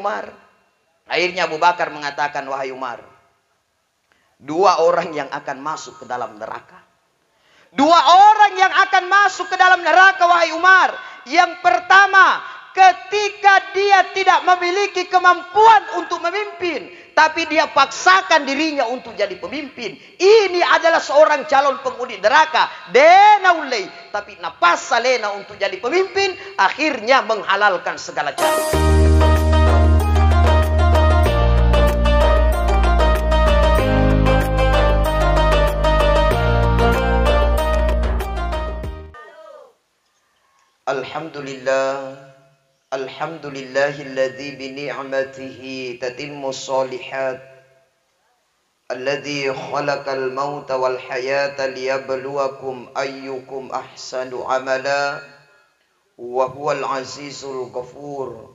Umar. Akhirnya Abu Bakar mengatakan, wahai Umar, dua orang yang akan masuk ke dalam neraka. Dua orang yang akan masuk ke dalam neraka, wahai Umar. Yang pertama, ketika dia tidak memiliki kemampuan untuk memimpin, tapi dia paksakan dirinya untuk jadi pemimpin. Ini adalah seorang calon penghuni neraka. Denaulei, tapi napas salena untuk jadi pemimpin, akhirnya menghalalkan segala cara. Alhamdulillah, alhamdulillahilladzi bini'matihi tatimmus shalihat, alladzi khalaqal mauta wal hayata liyabluwakum ayyukum ahsanu amala, wa huwal azizul ghafur.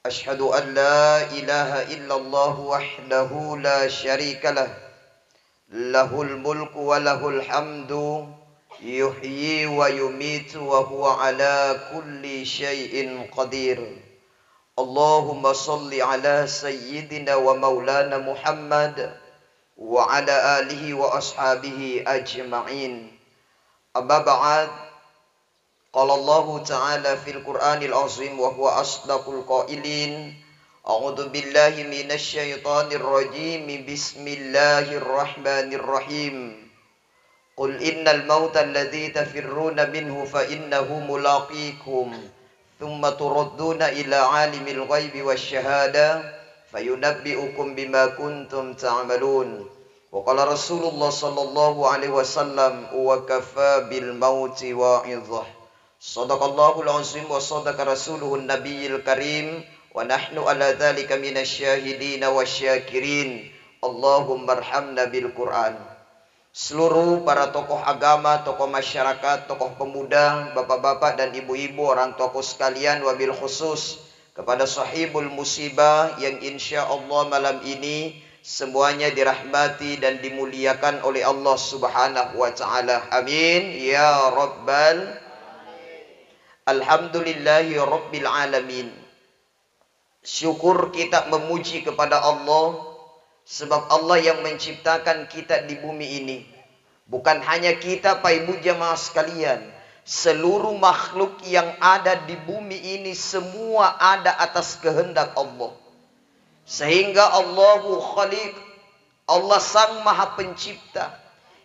Ashhadu an la ilaha illallah wahdahu la syarikalah, lahul mulku wa lahul hamdu, yuhyi wa yumitu wa huwa ala kulli syai'in qadir. Allahumma salli ala sayyidina wa maulana Muhammad wa ala alihi wa ashabihi ajma'in. Amma ba'd. Qala Allah ta'ala fil Qur'anil azim wa huwa asdaqul qailin. A'udzu billahi minasy syaithanir rajim. Bismillahirrahmanirrahim. Qul innal mauta alladzi tafirruna minhu fa innahu mulaqikum thumma turadduna ila alimil ghaibi wasyahada fayunabbi'ukum bima kuntum ta'malun. Wa qala Rasulullah sallallahu alaihi wasallam wa kafa bil mauti wa'idhah. Shadaqallahul azim wa sadaqa rasuluhun nabiyil karim wa nahnu ala dzalika minasyahidin wasyakirin. Allahumma arhamna bil Qur'an. Seluruh para tokoh agama, tokoh masyarakat, tokoh pemuda, bapak-bapak dan ibu-ibu, orang tokoh sekalian, wabil khusus kepada sahibul musibah yang insya Allah malam ini semuanya dirahmati dan dimuliakan oleh Allah subhanahu wa ta'ala. Amin. Ya Rabbal. Alhamdulillahi Rabbil alamin. Syukur kita memuji kepada Allah, sebab Allah yang menciptakan kita di bumi ini. Bukan hanya kita, Pak Ibu jamaah sekalian, seluruh makhluk yang ada di bumi ini semua ada atas kehendak Allah. Sehingga Allahu Khaliq, Allah Sang Maha Pencipta,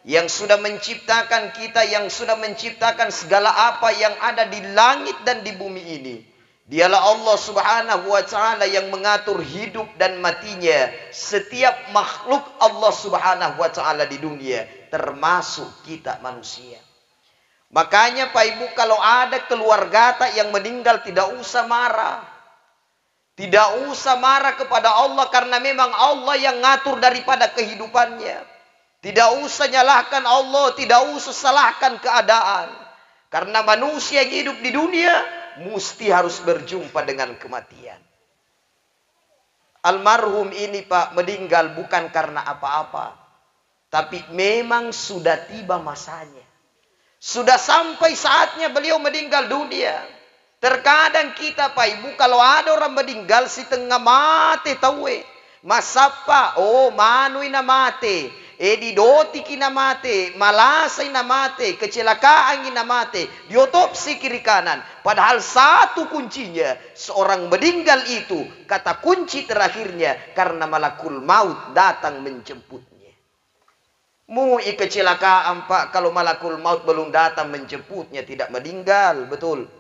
yang sudah menciptakan kita, yang sudah menciptakan segala apa yang ada di langit dan di bumi ini. Dialah Allah subhanahu wa ta'ala yang mengatur hidup dan matinya setiap makhluk Allah subhanahu wa ta'ala di dunia, termasuk kita manusia. Makanya Pak Ibu, kalau ada keluarga yang meninggal, tidak usah marah. Tidak usah marah kepada Allah, karena memang Allah yang ngatur daripada kehidupannya. Tidak usah nyalahkan Allah, tidak usah salahkan keadaan. Karena manusia yang hidup di dunia mesti harus berjumpa dengan kematian. Almarhum ini Pak meninggal bukan karena apa-apa, tapi memang sudah tiba masanya. Sudah sampai saatnya beliau meninggal dunia. Terkadang kita Pak Ibu, kalau ada orang meninggal si tengah mate tahu masapa, oh manui na mate, di doti kina mate, malasay na mate, kecelakaan kina mate, diotopsi kiri kanan. Padahal satu kuncinya, seorang meninggal itu, kata kunci terakhirnya, karena malakul maut datang menjemputnya. Mui kecelakaan Pak, kalau malakul maut belum datang menjemputnya, tidak meninggal, betul.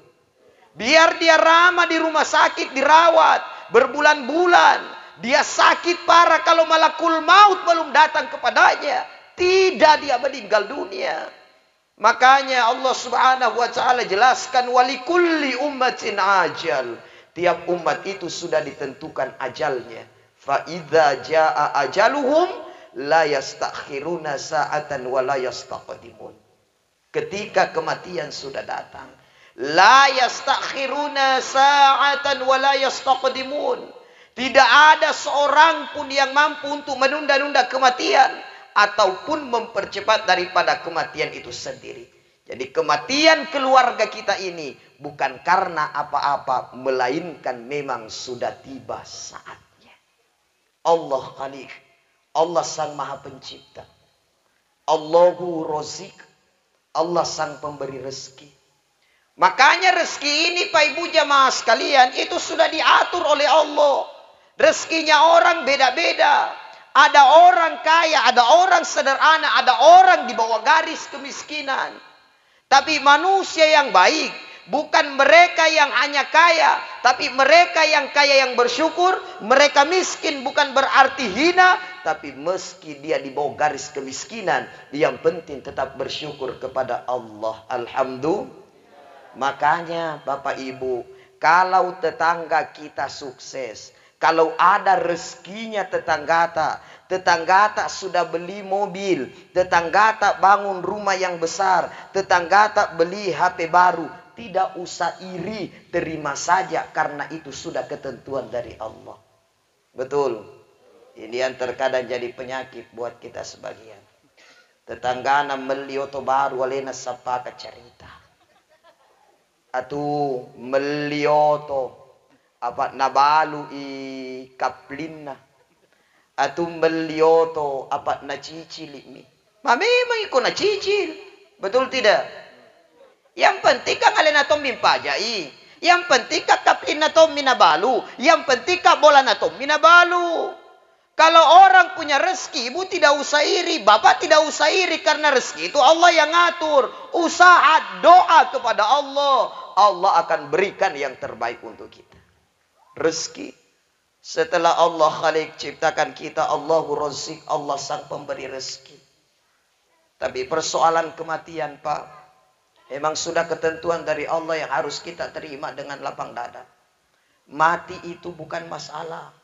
Biar dia ramah di rumah sakit, dirawat berbulan-bulan. Dia sakit parah, kalau malakul maut belum datang kepadanya, tidak dia meninggal dunia. Makanya Allah subhanahu wa ta'ala jelaskan, walikulli ummatin ajal. Tiap umat itu sudah ditentukan ajalnya. Fa idza jaa ajaluhum la yastakhiruna sa'atan wa la yastaqdimun. Ketika kematian sudah datang, la yastakhiruna sa'atan wa la yastaqdimun. Tidak ada seorang pun yang mampu untuk menunda-nunda kematian ataupun mempercepat daripada kematian itu sendiri. Jadi kematian keluarga kita ini bukan karena apa-apa, melainkan memang sudah tiba saatnya. Allah Khaliq, Allah Sang Maha Pencipta. Allahu Razik, Allah Sang Pemberi rezeki. Makanya rezeki ini Pak Ibu jamaah sekalian, itu sudah diatur oleh Allah. Rezekinya orang beda-beda. Ada orang kaya, ada orang sederhana, ada orang di bawah garis kemiskinan. Tapi manusia yang baik bukan mereka yang hanya kaya, tapi mereka yang kaya yang bersyukur. Mereka miskin bukan berarti hina, tapi meski dia di bawah garis kemiskinan, yang penting tetap bersyukur kepada Allah. Alhamdulillah. Makanya Bapak Ibu, kalau tetangga kita sukses, kalau ada rezekinya tetangga sudah beli mobil, tetangga bangun rumah yang besar, tetangga beli HP baru, tidak usah iri, terima saja karena itu sudah ketentuan dari Allah. Betul. Ini yang terkadang jadi penyakit buat kita sebagian. Tetanggana beli oto baru alena sapaka cerita. Atau beli oto apa nabalu i kaplina atau melioto apa na cicil ini. Memang iko na cicil. Betul tidak? Yang penting ka ngalen atom mimpajai. Yang penting ka kaplin atom minabalu. Yang penting ka bola atom minabalu. Kalau orang punya rezeki, ibu tidak usah iri, bapak tidak usah iri karena rezeki itu Allah yang ngatur. Usaha doa kepada Allah, Allah akan berikan yang terbaik untuk kita. Rezeki setelah Allah Khaliq ciptakan kita, Allahu Razik, Allah Sang Pemberi rezeki. Tapi persoalan kematian Pak, memang sudah ketentuan dari Allah yang harus kita terima dengan lapang dada. Mati itu bukan masalah.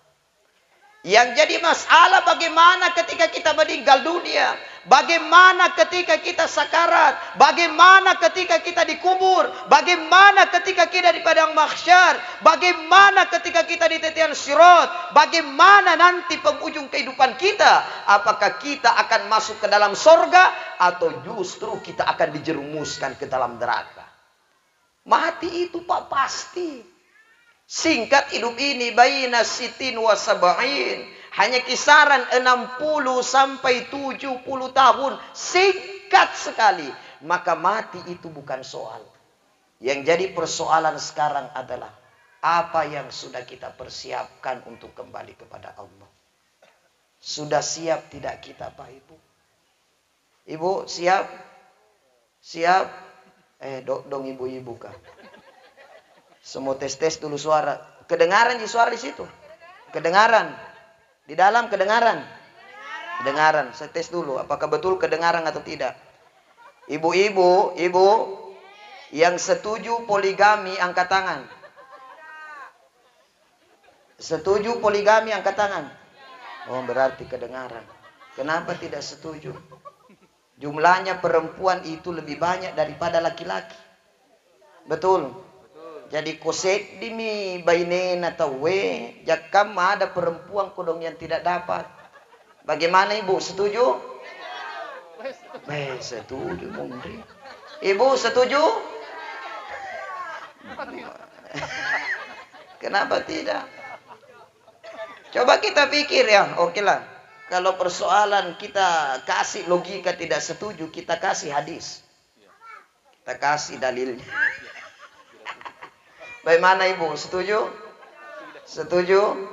Yang jadi masalah bagaimana ketika kita meninggal dunia. Bagaimana ketika kita sakarat. Bagaimana ketika kita dikubur. Bagaimana ketika kita di padang mahsyar. Bagaimana ketika kita di titian sirat. Bagaimana nanti penghujung kehidupan kita. Apakah kita akan masuk ke dalam sorga. Atau justru kita akan dijerumuskan ke dalam neraka. Mati itu Pak pasti. Singkat hidup ini baina sitin wa sab'in, hanya kisaran 60 sampai 70 tahun, singkat sekali. Maka mati itu bukan soal. Yang jadi persoalan sekarang adalah apa yang sudah kita persiapkan untuk kembali kepada Allah. Sudah siap tidak kita Pak Ibu? Ibu siap? Siap? Dong ibu-ibu kah? Semua tes dulu suara. Kedengaran di suara di situ. Kedengaran. Di dalam kedengaran. Kedengaran. Saya tes dulu. Apakah betul kedengaran atau tidak? Ibu-ibu, ibu yang setuju poligami angkat tangan. Setuju poligami angkat tangan. Oh berarti kedengaran. Kenapa tidak setuju? Jumlahnya perempuan itu lebih banyak daripada laki-laki. Betul. Jadi kosek dimi bainen atau we jakam ada perempuan kodong yang tidak dapat. Bagaimana ibu setuju? Setuju mungkin. Ibu setuju? Kenapa tidak? Coba kita pikir ya, oke lah. Kalau persoalan kita kasih logika tidak setuju, kita kasih hadis. Kita kasih dalilnya. Bagaimana ibu? Setuju? Setuju?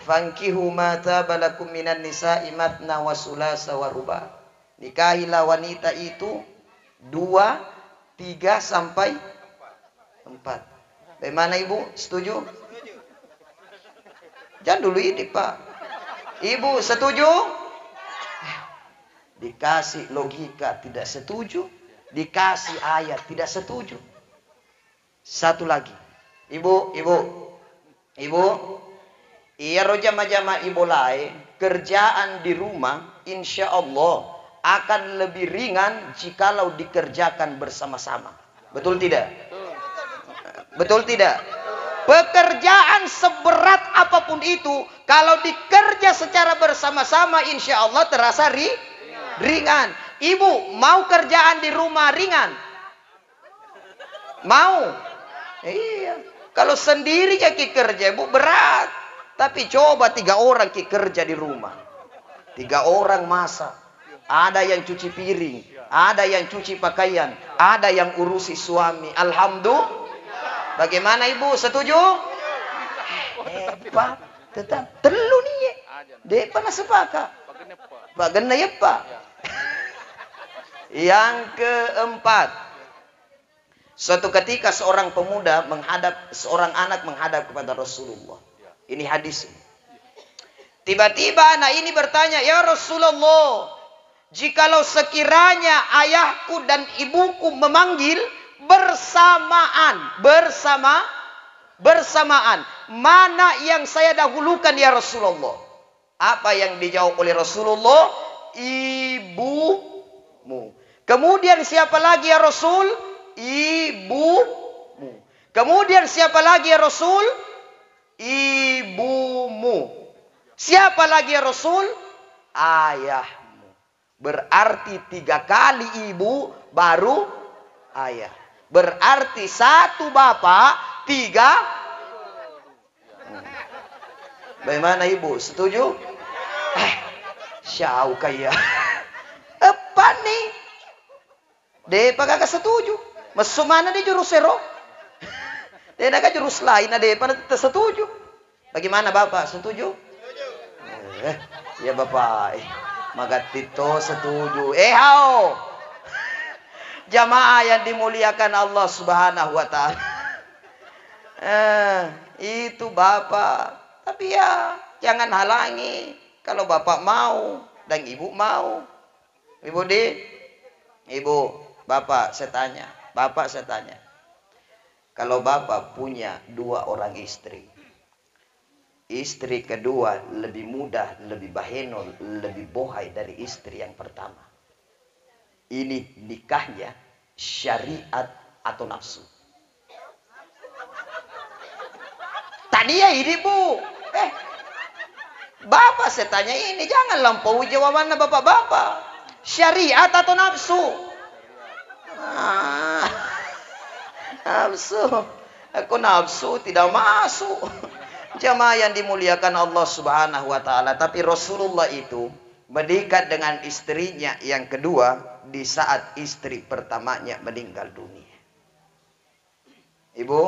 Fankihu ma tabalakum minan nisa'i matna wa sulasa wa ruba. Nikahilah wanita itu 2, 3 sampai 4. Bagaimana ibu? Setuju? Jangan dulu ini Pak. Ibu setuju? Dikasih logika tidak setuju. Dikasih ayat tidak setuju. Satu lagi. Ibu. Iya rojama-jama ibu lain. Kerjaan di rumah insya Allah akan lebih ringan jikalau dikerjakan bersama-sama. Betul tidak? Betul tidak? Pekerjaan seberat apapun itu, kalau dikerja secara bersama-sama insya Allah terasa ringan. Ibu, mau kerjaan di rumah ringan? Mau? Iya. Kalau sendiri ya ki kerja, ibu berat. Tapi coba 3 orang ki kerja di rumah. 3 orang masak. Ada yang cuci piring. Ada yang cuci pakaian. Ada yang urusi suami. Alhamdulillah. Bagaimana ibu? Setuju? Hebat. Tetap. Terlalu nih ya. Depa na sepakat. Bagaimana ya pak? Yang keempat, suatu ketika seorang anak menghadap kepada Rasulullah. Ini hadis. Tiba-tiba anak ini bertanya, "Ya Rasulullah, jikalau sekiranya ayahku dan ibuku memanggil bersamaan, mana yang saya dahulukan ya Rasulullah?" Apa yang dijawab oleh Rasulullah? Ibumu. Kemudian siapa lagi ya Rasul? Ibumu. Kemudian siapa lagi ya Rasul? Ibumu. Siapa lagi ya Rasul? Ayahmu. Berarti 3 kali ibu baru ayah. Berarti 1 bapak, 3. Bagaimana ibu? Setuju? Syau kaya. Apa nih? Depa kagak setuju. Masuk mana di jurus sero? Dia nak jurus lain, depa tak setuju. Bagaimana bapak? Setuju? Ya bapak. Maka Tito setuju. Hao. Jamaah yang dimuliakan Allah Subhanahu wa taala. Itu bapak. Tapi ya jangan halangi. Kalau bapak mau dan ibu mau. Ibu, bapak saya tanya. Kalau bapak punya 2 orang istri. Istri kedua lebih mudah, lebih bahenol, lebih bohai dari istri yang pertama. Ini nikahnya syariat atau nafsu? Tadi ya ini bu. Bapak saya tanya ini. Jangan lampaui jawabannya bapak-bapak. Syariat atau nafsu? Nafsu. Aku nafsu tidak masuk. Jamaah yang dimuliakan Allah Subhanahu wa taala. Tapi Rasulullah itu menikah dengan istrinya yang kedua di saat istri pertamanya meninggal dunia. Ibu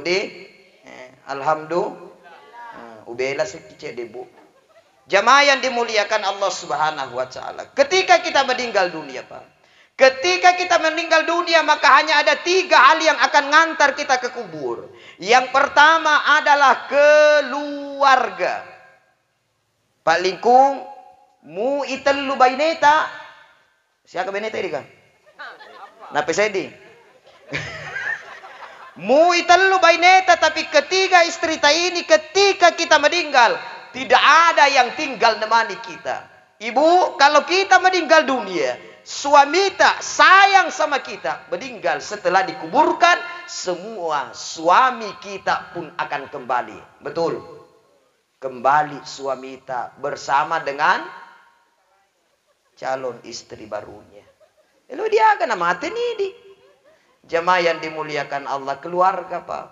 di alhamdulillah. Ubela sekice debu. Jamaah yang dimuliakan Allah Subhanahu wa taala. Ketika kita meninggal dunia, Pak. Ketika kita meninggal dunia, maka hanya ada 3 hal yang akan ngantar kita ke kubur. Yang pertama adalah keluarga. Pak Lingkung, mu itelu baineta. Siapa baineta ini kan? Napa sedi? Mu itelu baineta, tapi ketiga istri ini ketika kita meninggal, tidak ada yang tinggal nemani kita. Ibu, kalau kita meninggal dunia, suami tak sayang sama kita, meninggal setelah dikuburkan, semua suami kita pun akan kembali. Betul? Kembali suami tak bersama dengan calon istri barunya. Lalu dia akan mati nih. Jamaah yang dimuliakan Allah, keluarga Pak.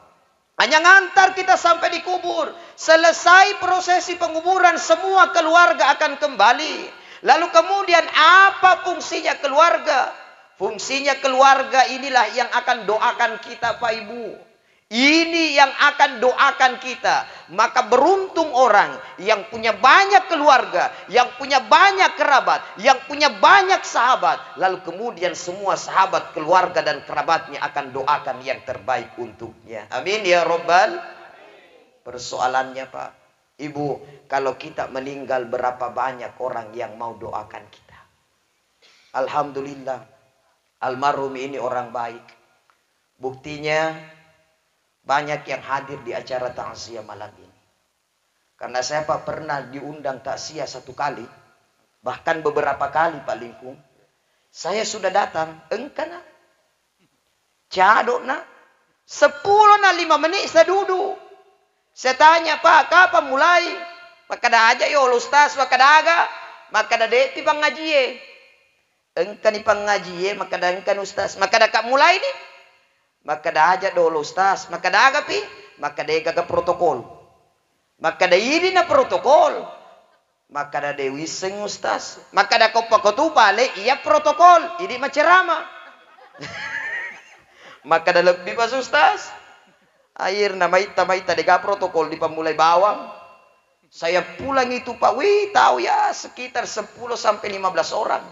Hanya ngantar kita sampai dikubur. Selesai prosesi penguburan, semua keluarga akan kembali. Lalu kemudian apa fungsinya keluarga? Fungsinya keluarga inilah yang akan doakan kita Pak Ibu. Ini yang akan doakan kita. Maka beruntung orang yang punya banyak keluarga, yang punya banyak kerabat, yang punya banyak sahabat. Lalu kemudian semua sahabat, keluarga dan kerabatnya akan doakan yang terbaik untuknya. Amin ya Rabbal. Persoalannya Pak, Ibu, kalau kita meninggal berapa banyak orang yang mau doakan kita? Alhamdulillah, almarhum ini orang baik. Buktinya banyak yang hadir di acara takziah malam ini. Karena saya Pak pernah diundang takziah 1 kali. Bahkan beberapa kali Pak Lingkung. Saya sudah datang. Engkana. Cadok na. 10 na 5 menit saya duduk. Saya tanya Pak, kapan mulai? Maka dah aja yo ustaz, maka dah aga. Maka dah deti pengajian. engkan ni pengaji maka dah engkan ustaz, maka dah kak mulai ni, maka dah ajak dulu ustaz, maka dah agapi, maka dah gaga protokol, maka dah ini na protokol, maka dah dewi sing ustaz, maka dah kau pakotu balik iya protokol, ini macerama, maka dah lebih pas ustaz, air na maita dega protokol di pemulai bawang, saya pulang itu Pak, wih tahu ya sekitar 10 sampai 15 orang.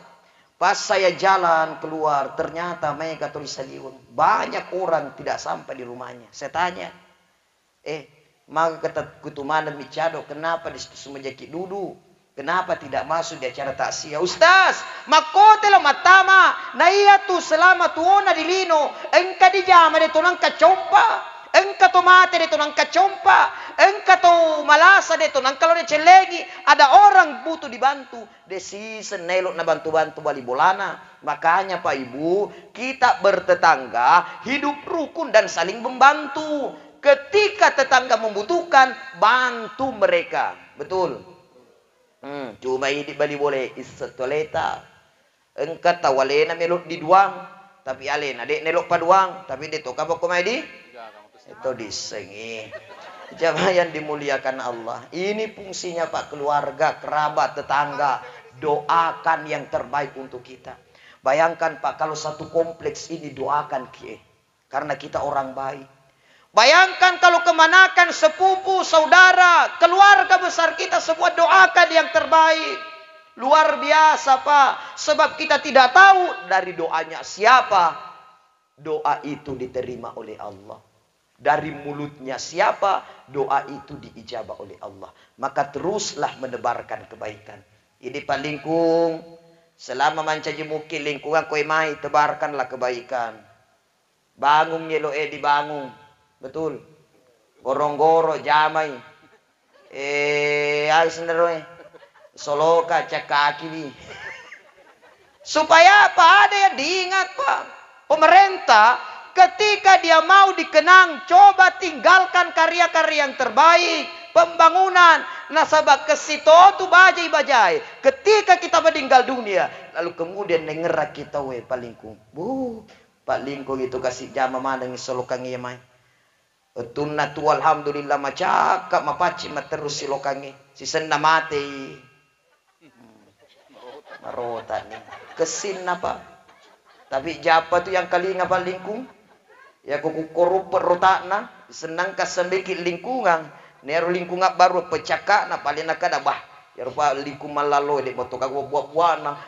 Pas saya jalan keluar, ternyata mereka tulisan liun. Banyak orang tidak sampai di rumahnya. Saya tanya, maka kata kutumana micado, kenapa di situ semejaki duduk? Kenapa tidak masuk di acara taksia? Ustaz, makote lo matama, na iya tu selama tuona di lino, engka di jama de tunang kacompa. Engka to mate de tunang kacompa, engka to malasa de tunang kalau de celegi, ada orang butuh dibantu, de season nelok na bantu-bantu bali bolana. Makanya Pak Ibu, kita bertetangga hidup rukun dan saling membantu. Ketika tetangga membutuhkan, bantu mereka. Betul. Cuma ini bali boleh isetoleta. Engka tawalena melok di duang, tapi alena dek nelok paduang, tapi de to kapok komedi. Itu disengi. Jamaah yang dimuliakan Allah. Ini fungsinya Pak, keluarga, kerabat, tetangga. Doakan yang terbaik untuk kita. Bayangkan Pak, kalau satu kompleks ini doakan kita. Karena kita orang baik. Bayangkan kalau kemanakan sepupu, saudara, keluarga besar kita semua doakan yang terbaik. Luar biasa Pak. Sebab kita tidak tahu dari doanya siapa. Doa itu diterima oleh Allah. Dari mulutnya siapa, doa itu diijabah oleh Allah. Maka teruslah menebarkan kebaikan. Ini Pak Lingkung, selama mancaji mukil lingkungan koi mai, tebarkanlah kebaikan. Bangun yelo dibangun. Betul. Gorong-goro jamai. Ayo senderoy. Soloka cak kaki ni. Supaya apa? Ada yang diingat Pak. Pemerintah ketika dia mau dikenang, coba tinggalkan karya-karya yang terbaik, pembangunan, nasabah kesito tu bajai-bajai. Ketika kita meninggal dunia, lalu kemudian nengerak kita Pak Lingkung. Pak Lingkung itu kasih jama mana ngi solokang iya mai. Tunna tu alhamdulillah macakap mapaci materus silokangi. Si senda mati. Marota nih. Kesin apa? Tapi japa tu yang kali ngapa Lingkung? Ya kuku korup perrotakna, senang kasembekit lingkungan. Neru lingkungan baru pecakak na paling nak ada bah. Ya rupa lingkung malalo de botok aku buat-buana.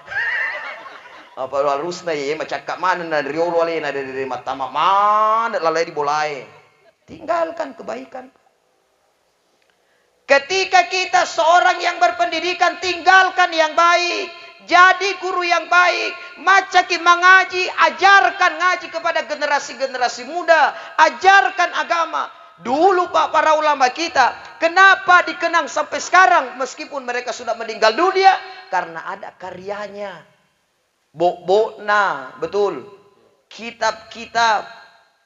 Apa harus na ye macakak mana na riolo ale na dari mata mana lalai di bolai. Tinggalkan kebaikan. Ketika kita seorang yang berpendidikan, tinggalkan yang baik. Jadi guru yang baik, macaki mengaji, ajarkan ngaji kepada generasi-generasi muda, ajarkan agama. Dulu Pak para ulama kita, kenapa dikenang sampai sekarang meskipun mereka sudah meninggal dunia? Karena ada karyanya. Bok-bokna, betul. Kitab-kitab,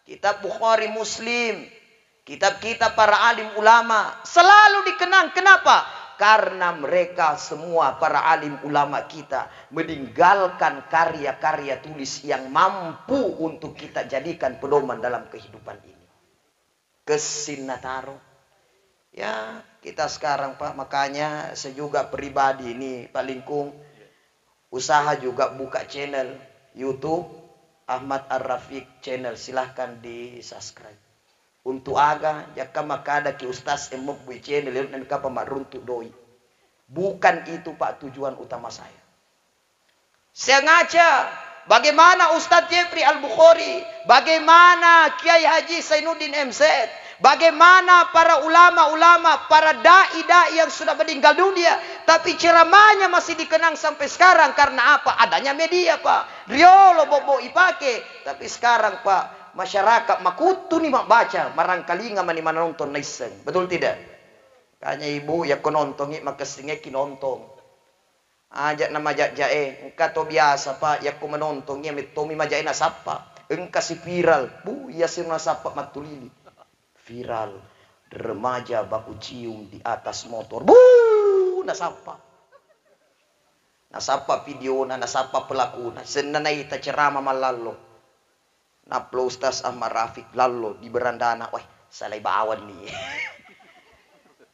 kitab Bukhari Muslim, kitab-kitab para alim ulama selalu dikenang. Kenapa? Karena mereka semua para alim ulama kita meninggalkan karya-karya tulis yang mampu untuk kita jadikan pedoman dalam kehidupan ini. Kesinataro. Ya, kita sekarang Pak, makanya saya juga pribadi ini Pak Lingkung, usaha juga buka channel YouTube Ahmad Ar-Rafiq channel, silahkan di subscribe. Untuk aga, jaka makada ki ustaz emok bui channel dan kapa maruntuk doi. Bukan itu Pak tujuan utama saya. Saya ngaca bagaimana Ustadz Jeffrey Al-Bukhari, bagaimana Kiai Haji Zainuddin MZ, bagaimana para ulama-ulama, para dai-dai yang sudah meninggal dunia, tapi ceramahnya masih dikenang sampai sekarang. Karena apa? Adanya media Pak. Riolo bobo ipake, tapi sekarang Pak masyarakat makutu nih mak baca, marangkali nggak mana nonton naiseng, betul tidak? Kayaknya ibu ya konontongi maka singeki nonton. Ajak nama jae, engka to biasa Pak, ya ko menonton ya metomi majae na sapa. Engka si viral, bu ya si na sapa matulili. Viral, remaja baku cium di atas motor. Bu na sapa. Nasapa video na, nasapa pelaku na. Senanay ta ceramah malalo. Naplo Ustaz Ahmad Rafiq lalo di berandana. Wah, salay baawan nih.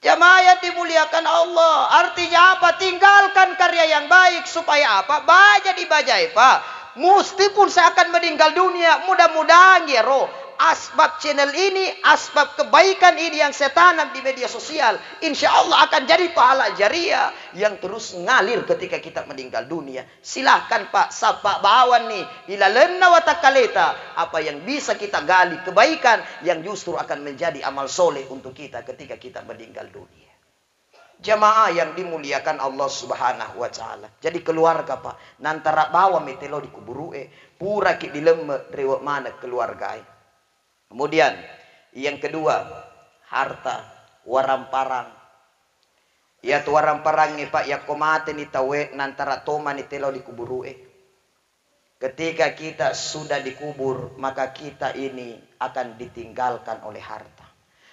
Jamaah yang dimuliakan Allah. Artinya apa? Tinggalkan karya yang baik. Supaya apa? Baca dibajai Pak. Mesti pun saya akan meninggal dunia. Mudah-mudahan ya roh. Asbab channel ini, asbab kebaikan ini yang saya tanam di media sosial, insya Allah akan jadi pahala jariah yang terus ngalir ketika kita meninggal dunia. Silahkan Pak, sapa bawan nih, ilalenna watakaleta, apa yang bisa kita gali kebaikan yang justru akan menjadi amal soleh untuk kita ketika kita meninggal dunia. Jamaah yang dimuliakan Allah Subhanahu wa taala. Jadi keluarga Pak, nantara bawa metelo di kuburu pura ki dilemme rewak mana keluarga. Kemudian yang kedua, harta waramparang. Ya tu waramparang ni Pak ya komate ni tawe nantara toma ni telo di kuburu Ketika kita sudah dikubur, maka kita ini akan ditinggalkan oleh harta.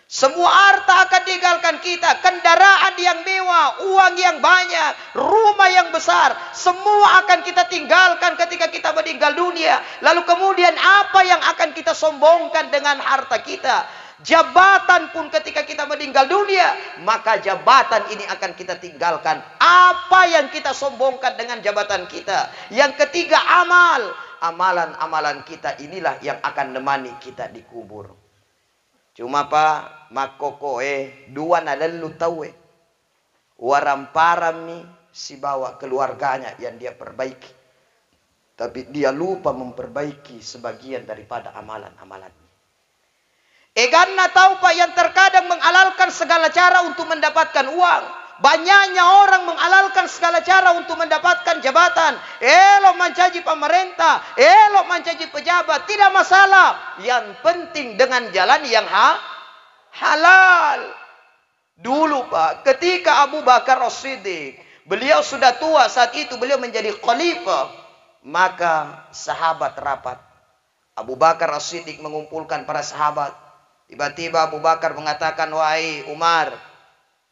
Semua harta akan ditinggalkan kita. Kendaraan yang mewah, uang yang banyak, rumah yang besar, semua akan kita tinggalkan ketika kita meninggal dunia. Lalu kemudian apa yang akan kita sombongkan dengan harta kita? Jabatan pun ketika kita meninggal dunia, maka jabatan ini akan kita tinggalkan. Apa yang kita sombongkan dengan jabatan kita? Yang ketiga, amal. Amalan-amalan kita inilah yang akan nemani kita dikubur. Cuma Pak, makoko dua na lalu tahu waramparami si bawa keluarganya yang dia perbaiki. Tapi dia lupa memperbaiki sebagian daripada amalan-amalannya. Karena tahu Pak yang terkadang menghalalkan segala cara untuk mendapatkan uang. Banyaknya orang menghalalkan segala cara untuk mendapatkan jabatan. Elok mencaci pemerintah, elok mencaci pejabat, tidak masalah. Yang penting dengan jalan yang halal. Dulu Pak, ketika Abu Bakar As-Siddiq, beliau sudah tua saat itu, beliau menjadi khalifah. Maka sahabat rapat. Abu Bakar As-Siddiq mengumpulkan para sahabat. Tiba-tiba Abu Bakar mengatakan, wahai Umar,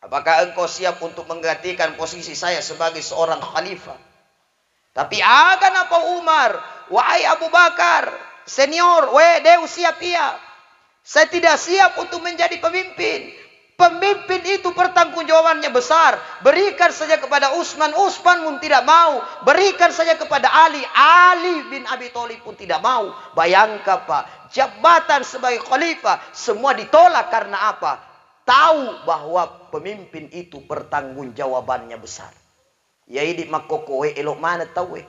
apakah engkau siap untuk menggantikan posisi saya sebagai seorang khalifah? Tapi akan apa Umar? Wahai Abu Bakar, senior, deu siap iya. Saya tidak siap untuk menjadi pemimpin. Pemimpin itu pertanggungjawabannya besar. Berikan saja kepada Utsman, Utsman pun tidak mau. Berikan saja kepada Ali, Ali bin Abi Thalib pun tidak mau. Bayangkan Pak, jabatan sebagai khalifah semua ditolak karena apa? Tahu bahwa pemimpin itu pertanggungjawabannya besar. Yai di makoko elok mana tahu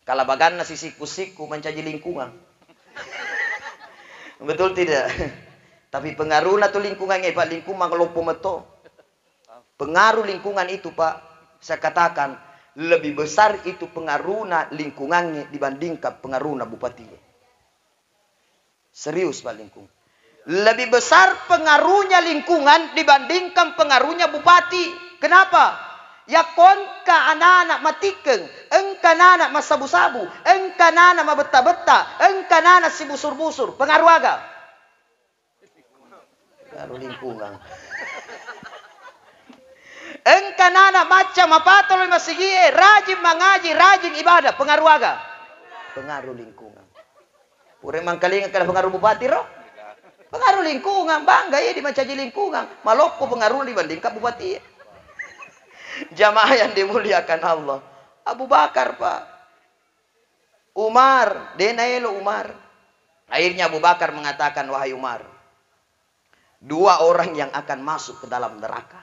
kalau bagan nasi siku-siku mencaji lingkungan. Betul tidak? Tapi pengaruhnya tuh lingkungannya Pak, lingkungan kalau pemeto. Pengaruh lingkungan itu Pak, saya katakan lebih besar itu pengaruhnya lingkungannya dibandingkan pengaruhnya bupati. Serius Pak lingkungan. Lebih besar pengaruhnya lingkungan dibandingkan pengaruhnya bupati. Kenapa? Ya konka anak-anak matikeng, engka anak masabu-sabu, engka anak mabeta-beta, engka anak si busur-busur. Pengaruh agak? Pengaruh lingkungan. Engka anak macam apa tuh masih rajin mengaji, rajin ibadah. Pengaruh agak? Pengaruh lingkungan. Pure mangkalingan kada pengaruh bupati roh? Pengaruh lingkungan, bangga ya dimencaji lingkungan. Maloko pengaruh dibandingkan bupati. Jamaah yang dimuliakan Allah. Abu Bakar Pak. Umar, denaelo Umar. Akhirnya Abu Bakar mengatakan, wahai Umar, dua orang yang akan masuk ke dalam neraka.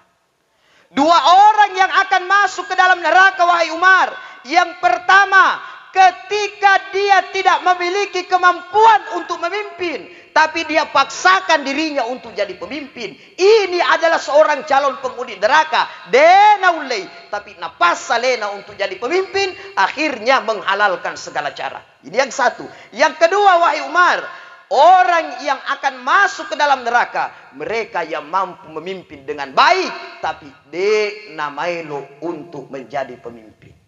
Dua orang yang akan masuk ke dalam neraka, wahai Umar. Yang pertama, ketika dia tidak memiliki kemampuan untuk memimpin, tapi dia paksakan dirinya untuk jadi pemimpin. Ini adalah seorang calon penghuni neraka. Denaulei, tapi napas salena untuk jadi pemimpin, akhirnya menghalalkan segala cara. Ini yang satu. Yang kedua, wahai Umar, orang yang akan masuk ke dalam neraka, mereka yang mampu memimpin dengan baik, tapi denamailo untuk menjadi pemimpin.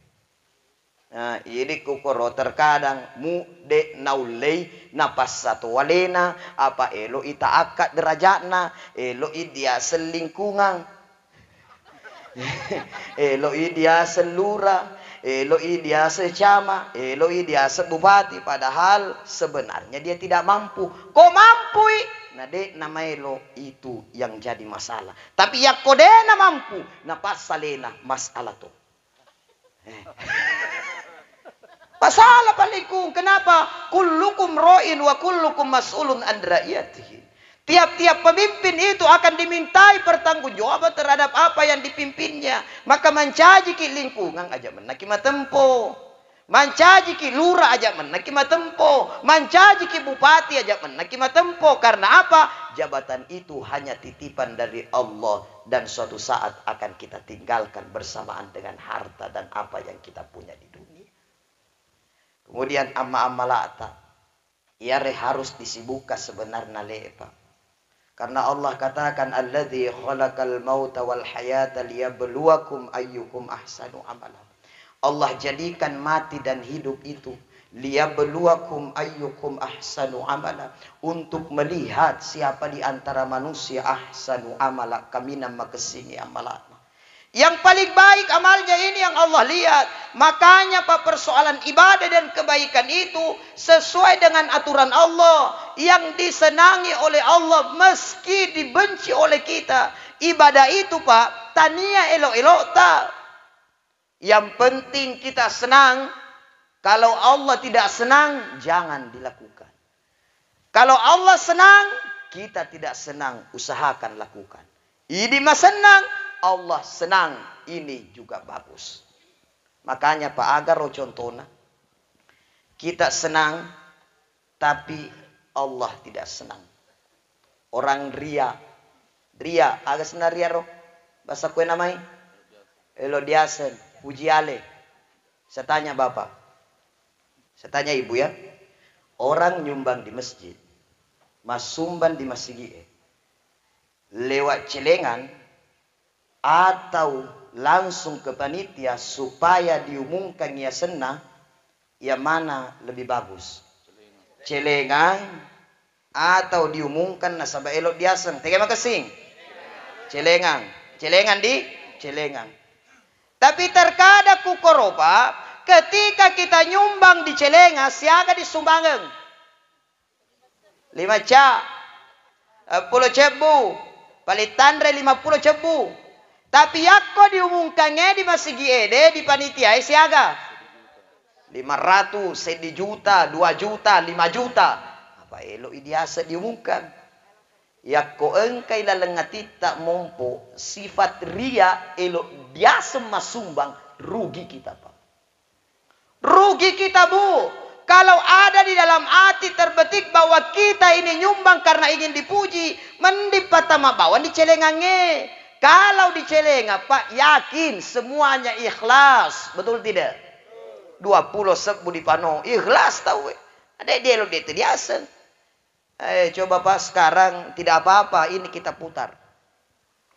Nah, ini kukoro terkadang mu de naulei napas satu walena apa elo ita akad derajatna elo dia selingkungan elo dia selura eloi dia secama, eloi dia sebupati, padahal sebenarnya dia tidak mampu. Kok mampu? Nah dek nama elo itu yang jadi masalah. Tapi ya kodena mampu, nah pasalena masalah tuh. Masalah palikung. Kenapa? Kullukum ro'in wa kullukum mas'ulun an ra'iyatihi. Tiap-tiap pemimpin itu akan dimintai pertanggungjawaban terhadap apa yang dipimpinnya. Maka mencaji ki lingkungan aja menaki matempo. Mencaji ki lurah aja menaki matempo. Mencaji ki bupati aja menaki matempo. Karena apa? Jabatan itu hanya titipan dari Allah. Dan suatu saat akan kita tinggalkan bersamaan dengan harta dan apa yang kita punya di dunia. Kemudian amma lata. Ia harus disibukkan sebenarnya lepa. Karena Allah katakan alladzi khalaqal mauta wal hayata liyabluwakum ayyukum ahsanu amala. Allah jadikan mati dan hidup itu liyabluwakum ayyukum ahsanu amala, untuk melihat siapa di antara manusia ahsanu amala, kamina makesini amalan. Yang paling baik amalnya ini yang Allah lihat. Makanya Pak, persoalan ibadah dan kebaikan itu sesuai dengan aturan Allah. Yang disenangi oleh Allah meski dibenci oleh kita. Ibadah itu Pak, tania elok-elok tak. Yang penting kita senang. Kalau Allah tidak senang, jangan dilakukan. Kalau Allah senang, kita tidak senang, usahakan lakukan. Ini mah senang, Allah senang, ini juga bagus. Makanya Pak agar contohnya, kita senang, tapi Allah tidak senang. Orang ria agak senang ria roh. Bahasa kue namanya? Elo diasen, puji ale. Saya tanya Bapak, saya tanya Ibu ya. Orang nyumbang di masjid, masumban di masjid, lewat celengan, atau langsung ke panitia supaya diumumkan ia senang, yang mana lebih bagus? Celengan atau diumumkan nasabah elok diaseng? Terima kasih. Celengan di celengan. Tapi terkadang kukoropa ketika kita nyumbang di celengan, siaga disumbangan 5 ca 10 cebu, palitan 50 cebu. Tapi ako diumumkannya di masjid ede di panitia siaga 500, 1 juta, 2 juta, 5 juta. Apa elok idiasa diumumkan. Yako engkai lalengati tak mompo sifat ria elok biasa masumbang, rugi kita Pak. Rugi kita Bu. Kalau ada di dalam hati terbetik bahwa kita ini nyumbang karena ingin dipuji, mending patama bawan di celengannya. Kalau di celengan Pak, yakin semuanya ikhlas. Betul tidak? 20 sebu di pano. Ikhlas tahu. Ada dia lo itu biasa. Coba Pak sekarang tidak apa-apa. Ini kita putar.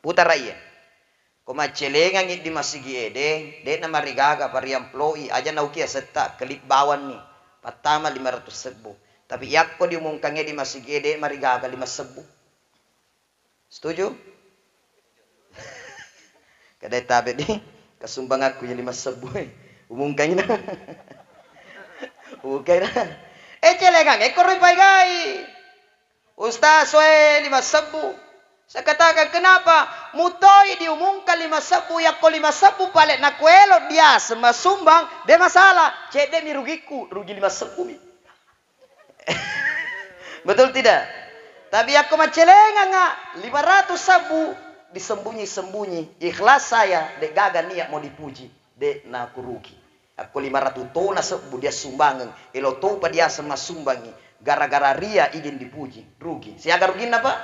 Putar aja. Koma celengan di masih giede. Dia nama rigaga pariam ploi. Aja naukia setak. Kelip bawan nih. Pertama 500 sebu. Tapi yakko diumumkannya di masih giede. Marigaga 5 sebu. Setuju? Kadai tabe ni kasumbang aku yang 5 sebu. Umumkannya na. Okay na. Celengan koroi gai. Ustaz we 5 sebu. Saya katakan kenapa? Mutoi diumumkan 5 sebu, yakko 5 sebu palet na kuelo dia sama sumbang, dia masalah. Cek dia mirugiku, rugi 5 sebu. Betul tidak? Tapi yakko macelengan nga 500 sebu. Disembunyi-sembunyi, ikhlas saya dek gagal niat mau dipuji, dek na aku rugi. Aku 500 tona sebu dia sumbangan, elo to pa dia sama sumbangi, gara-gara ria ingin dipuji, rugi. Saya agak rugi apa?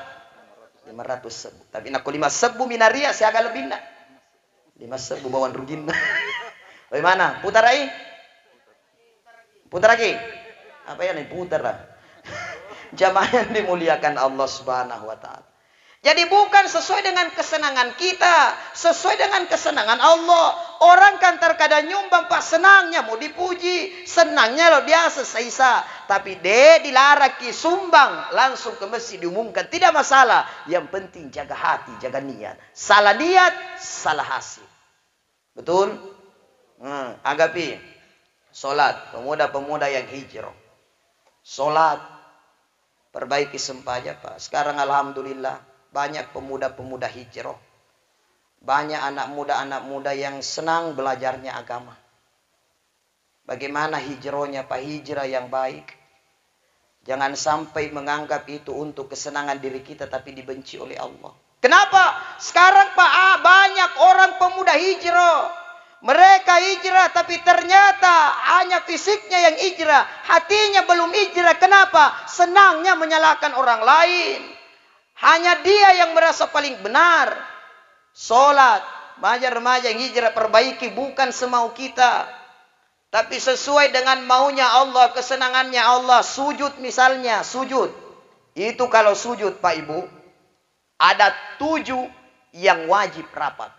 500 sebu. Tapi nak 5 sebu minaria saya agak lebih nak. 5 sebu bawaan rugi. Bagaimana? Putar lagi? Putar lagi? Apa ya nih putar lah? Jamaah yang dimuliakan Allah Subhanahu wa taala. Jadi bukan sesuai dengan kesenangan kita, sesuai dengan kesenangan Allah. Orang kan terkadang nyumbang Pak senangnya mau dipuji, senangnya loh dia selesai. Tapi dia dilaraki sumbang langsung ke masjid diumumkan, tidak masalah. Yang penting jaga hati, jaga niat. Salah niat, salah hasil. Betul? Agapi. Solat. Pemuda-pemuda yang hijrah. Solat. Perbaiki sempaja, Pak. Sekarang alhamdulillah banyak pemuda-pemuda hijrah. Banyak anak muda yang senang belajarnya agama. Bagaimana hijrahnya, Pak? Hijrah yang baik. Jangan sampai menganggap itu untuk kesenangan diri kita tapi dibenci oleh Allah. Kenapa? Sekarang Pak, banyak orang pemuda hijrah. Mereka hijrah tapi ternyata hanya fisiknya yang hijrah. Hatinya belum hijrah. Kenapa? Senangnya menyalahkan orang lain. Hanya dia yang merasa paling benar. Solat, remaja-remaja yang hijrah perbaiki bukan semau kita. Tapi sesuai dengan maunya Allah, kesenangannya Allah. Sujud misalnya, sujud. Itu kalau sujud Pak Ibu, ada 7 yang wajib rapat.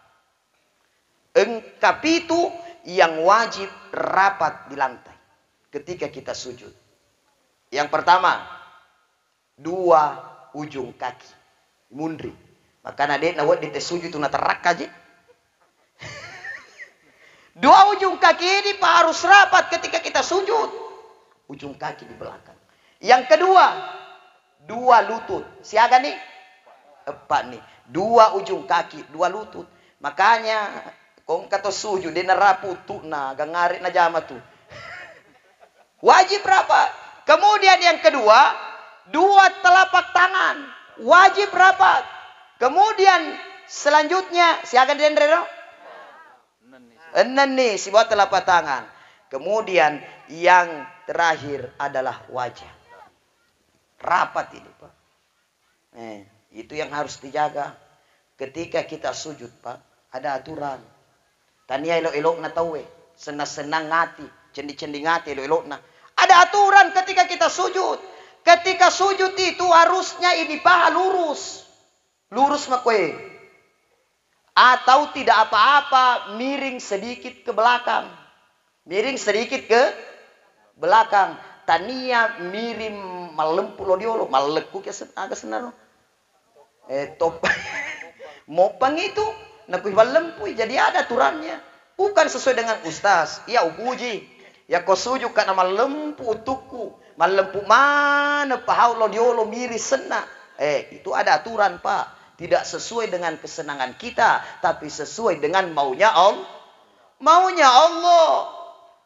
Engkap itu yang wajib rapat di lantai ketika kita sujud. Yang pertama, 2 ujung kaki. Mundri. Makanya dia nawat di sujud itu natarak aja. 2 ujung kaki ini Pak harus rapat ketika kita sujud. Ujung kaki di belakang. Yang kedua, 2 lutut. Siaga nih? 4 nih. 2 ujung kaki, 2 lutut. Makanya kong kata sujud dia narapu tu na gangarit na jama tu. Wajib rapat. Kemudian yang kedua, 2 telapak tangan. Wajib rapat. Kemudian selanjutnya siaga dendre no? Enan nih si buat telapak tangan. Kemudian yang terakhir adalah wajah. Rapat ini Pak. Itu yang harus dijaga. Ketika kita sujud Pak, ada aturan. Tania elok-elok na tawe. Senang-senang ngati. Cendi-cendi ngati elok-elok na. Ada aturan ketika kita sujud. Ketika sujud itu harusnya ini paha lurus. Lurus makwe. Atau tidak apa-apa, miring sedikit ke belakang. Miring sedikit ke belakang. Tania miring malempu lo diolo. Malekku agak senar. Top. Mopang itu. Nakui malempu. Jadi ada aturannya. Bukan sesuai dengan ustaz. Ya ubuji. Ya kau sujud karena malempu utuku. Malempu mana pahau lo diolo miring sena. Itu ada aturan Pak. Tidak sesuai dengan kesenangan kita. Tapi sesuai dengan maunya Allah. Maunya Allah.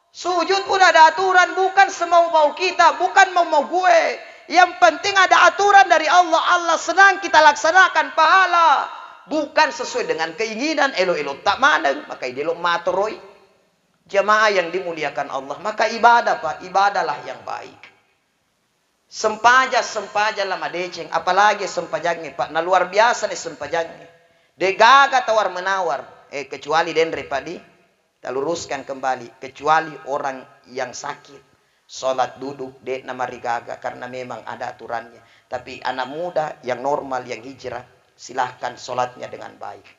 Sujud pun ada aturan. Bukan semau-mau kita. Bukan mau-mau gue. Yang penting ada aturan dari Allah. Allah senang kita laksanakan pahala. Bukan sesuai dengan keinginan. Elo-elo tak mandang. Maka ilo maturoi. Jamaah yang dimuliakan Allah. Maka ibadah Pak. Ibadahlah yang baik. Sempaja lah madeceng, apalagi sempajangnya Pak. Nah luar biasa nih sempajangnya. De gaga tawar menawar. Kecuali dendre Pak di. Kita luruskan kembali. Kecuali orang yang sakit. Sholat duduk de nama rigaga. Karena memang ada aturannya. Tapi anak muda yang normal yang hijrah. Silahkan sholatnya dengan baik.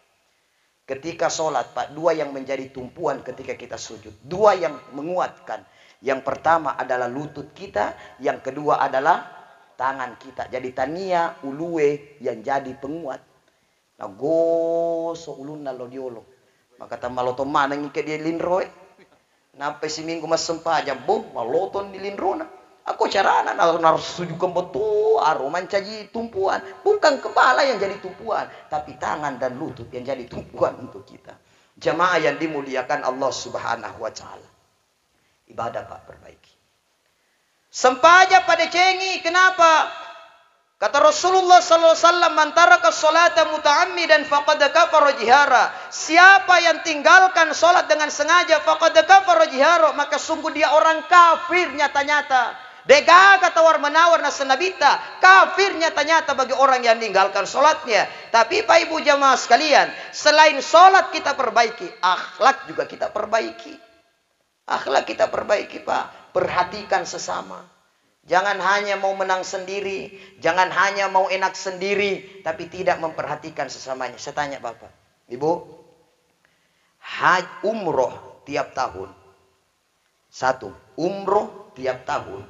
Ketika sholat Pak. 2 yang menjadi tumpuan ketika kita sujud. 2 yang menguatkan. Yang pertama adalah lutut kita. Yang kedua adalah tangan kita. Jadi tania ulue yang jadi penguat. Nah goso ulun na lo diolo. Maka tamaloto mana ngike dia linroe. Nampai si minggu mas sempaja. Boh maloton di linrona. Aku carana harus sujud betul. Aro mancaji tumpuan. Bukan kepala yang jadi tumpuan. Tapi tangan dan lutut yang jadi tumpuan untuk kita. Jamaah yang dimuliakan Allah subhanahu wa ta'ala. Ibadah Pak perbaiki. Sempaja pada cengi. Kenapa? Kata Rasulullah sallallahu alaihi wasallam, "Man taraka sholata muta'ammidan faqad kafara jihara." Siapa yang tinggalkan salat dengan sengaja faqad kafara jihara, maka sungguh dia orang kafir nyata-nyata. Dega kata war menawar nasenabita, kafir nyata-nyata bagi orang yang meninggalkan salatnya. Tapi Pak Ibu jamaah sekalian, selain salat kita perbaiki, akhlak juga kita perbaiki. Akhlak kita perbaiki Pak. Perhatikan sesama. Jangan hanya mau menang sendiri. Jangan hanya mau enak sendiri. Tapi tidak memperhatikan sesamanya. Saya tanya Bapak. Ibu. Umroh tiap tahun. 1. Umroh tiap tahun.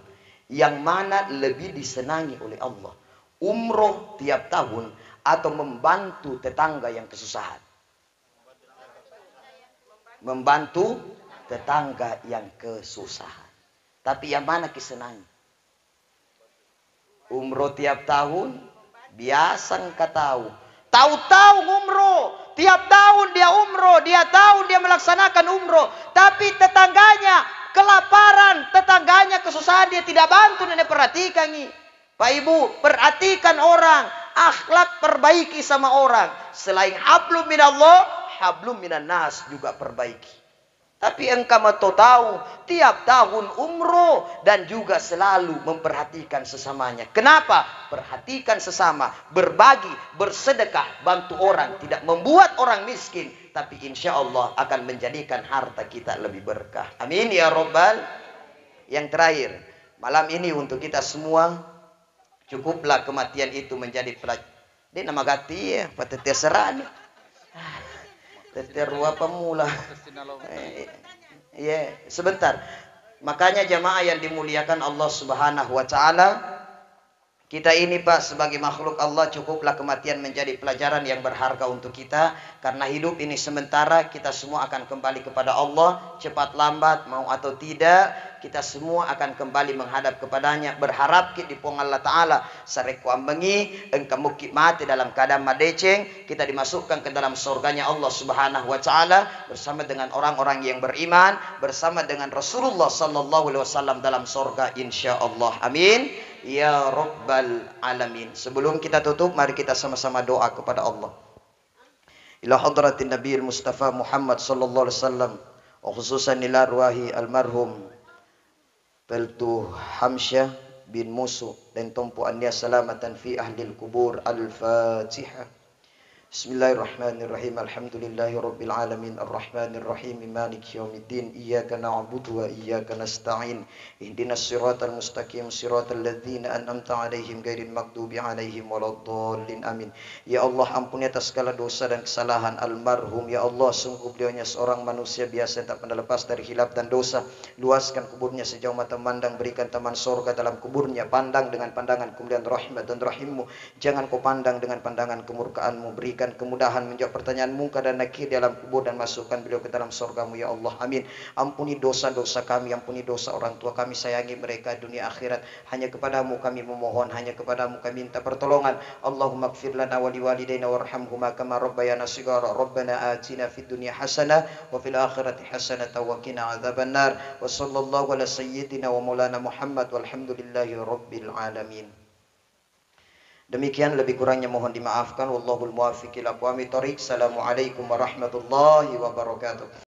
Yang mana lebih disenangi oleh Allah. Umroh tiap tahun. Atau membantu tetangga yang kesusahan. Membantu tetangga yang kesusahan. Tapi yang mana kesenangan? Umroh tiap tahun, biasa engkau tahu. Tahu-tahu umroh, tiap tahun dia umroh, dia tahu dia melaksanakan umroh. Tapi tetangganya kelaparan, tetangganya kesusahan, dia tidak bantu dan dia perhatikan. Pak Ibu, perhatikan orang, akhlak perbaiki sama orang. Selain hablum minallah, hablum minan nas juga perbaiki. Tapi engkau mau tahu, tiap tahun umroh dan juga selalu memperhatikan sesamanya. Kenapa? Perhatikan sesama, berbagi, bersedekah, bantu orang, tidak membuat orang miskin, tapi insya Allah akan menjadikan harta kita lebih berkah. Amin ya Rabbal. Yang terakhir, malam ini untuk kita semua, cukuplah kematian itu menjadi pelajaran. Ini nama gati ya, pada terserah nih. Terua pemula. Ya, sebentar. Makanya jamaah yang dimuliakan Allah Subhanahu wa taala, kita ini Pak sebagai makhluk Allah, cukuplah kematian menjadi pelajaran yang berharga untuk kita. Karena hidup ini sementara, kita semua akan kembali kepada Allah. Cepat lambat, mau atau tidak, kita semua akan kembali menghadap kepadanya. Berharap kita dipong Allah Ta'ala. Sareku ambengi, engkau mukib mati dalam keadaan madeceng. Kita dimasukkan ke dalam surganya Allah Subhanahu wa Ta'ala. Bersama dengan orang-orang yang beriman. Bersama dengan Rasulullah Sallallahu Alaihi Wasallam dalam surga insya Allah. Amin. Ya Rabbal Alamin. Sebelum kita tutup, mari kita sama-sama doa kepada Allah. Ila hadratin Nabiil Mustafa Muhammad sallallahu alaihi wasallam, wa khususan ila ruahi almarhum Peltu Hamsyah bin Musu dan tumpu annya salamatan fi ahlil kubur. Al-Fatihah. Bismillahirrahmanirrahim. Alhamdulillahi rabbil alamin arrahmanir rahim maliki yaumiddin iyyaka na'budu wa iyyaka nasta'in ihdinas siratal mustaqim siratal ladzina an'amta 'alaihim ghairil maghdubi 'alaihim waladdallin amin. Ya Allah, ampuni atas segala dosa dan kesalahan almarhum. Ya Allah, sungguh beliaunya seorang manusia biasa yang tak pernah lepas dari khilaf dan dosa. Luaskan kuburnya sejauh mata memandang, berikan taman surga dalam kuburnya. Pandang dengan pandangan kemuliaan rahmat dan rahimmu, jangan kau pandang dengan pandangan kemurkaanmu. Berikan kemudahan menjawab pertanyaan munkar dan nakir dalam kubur dan masukkan beliau ke dalam surgamu ya Allah. Amin. Ampuni dosa-dosa kami, ampuni dosa orang tua kami, sayangi mereka dunia akhirat. Hanya kepadamu kami memohon, hanya kepadamu kami minta pertolongan. Allahumma ighfir lana wa liwalidayna warhamhuma kama rabbayana shighara. Rabbana atina fid dunya hasanah wa fil akhirati hasanah wa qina adzabannar. Wa sallallahu ala sayyidina wa maulana Muhammad walhamdulillahi rabbil alamin. Demikian, lebih kurangnya mohon dimaafkan. Wallahul muwaffiq ila aqwamit thoriq. Assalamualaikum warahmatullahi wabarakatuh.